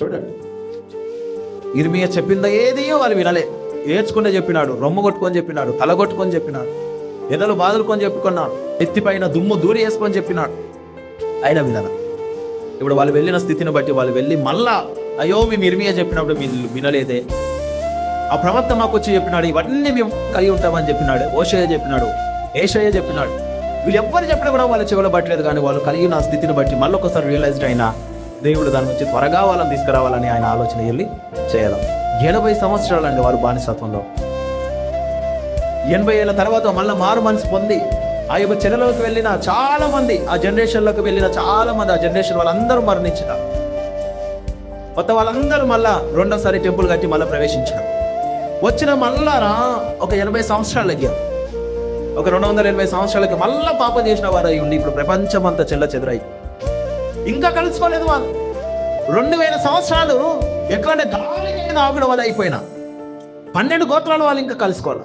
చూడండి, ఇర్మియా చెప్పిందా ఏది వాళ్ళు వినలే. ఏడ్చుకుంటే చెప్పినాడు, రొమ్ము కొట్టుకొని చెప్పినాడు, తల కొట్టుకొని చెప్పినాడు, ఎదలు బాదులుకొని చెప్పుకున్నాడు, ఎత్తిపైన దుమ్ము దూరి వేసుకొని చెప్పినాడు. అయినా వినల. ఇప్పుడు వాళ్ళు వెళ్ళిన స్థితిని బట్టి వాళ్ళు వెళ్ళి మళ్ళా అయ్యో మేము ఇర్మియా చెప్పినప్పుడు మీరు వినలేదే, ఆ ప్రవక్త మాకు వచ్చి చెప్పినాడు, ఇవన్నీ మేము కలిగి ఉంటామని చెప్పినాడు. ఓషయ చెప్పినాడు, ఏషయ చెప్పినాడు. వీళ్ళు ఎవ్వరు చెప్పినా కూడా వాళ్ళు చెవులు పట్టలేదు. కానీ వాళ్ళు కలిగిన స్థితిని బట్టి మళ్ళీ ఒకసారి రియలైజ్డ్ అయినా దేవుడు దాని నుంచి త్వరగా వాళ్ళని తీసుకురావాలని ఆయన ఆలోచన వెళ్ళి చేయాలి. 80 సంవత్సరాలండి వారు బానిసత్వంలో. 80 ఏళ్ళ తర్వాత మళ్ళీ మారు మనసు పొంది ఆ యొక్క చెరలోకి వెళ్ళిన చాలా మంది, ఆ జనరేషన్లోకి వెళ్ళిన చాలా మంది, ఆ జనరేషన్ వాళ్ళందరూ మరణించారు. కొత్త వాళ్ళందరూ మళ్ళా రెండోసారి టెంపుల్ కట్టి మళ్ళీ ప్రవేశించారు. వచ్చిన మళ్ళా ఒక 80 సంవత్సరాలకి, ఒక 280 సంవత్సరాలకి మళ్ళా పాపం చేసిన వారు అయి ఉండి ఇప్పుడు ప్రపంచం అంతా చెల్ల చెదరై ఇంకా కలుసుకోలేదు వాళ్ళు. 2000 సంవత్సరాలు ఎక్కడంటే గాలి ఆవిడ వాళ్ళు అయిపోయినా 12 గోత్రాలు వాళ్ళు ఇంకా కలుసుకోవాలి.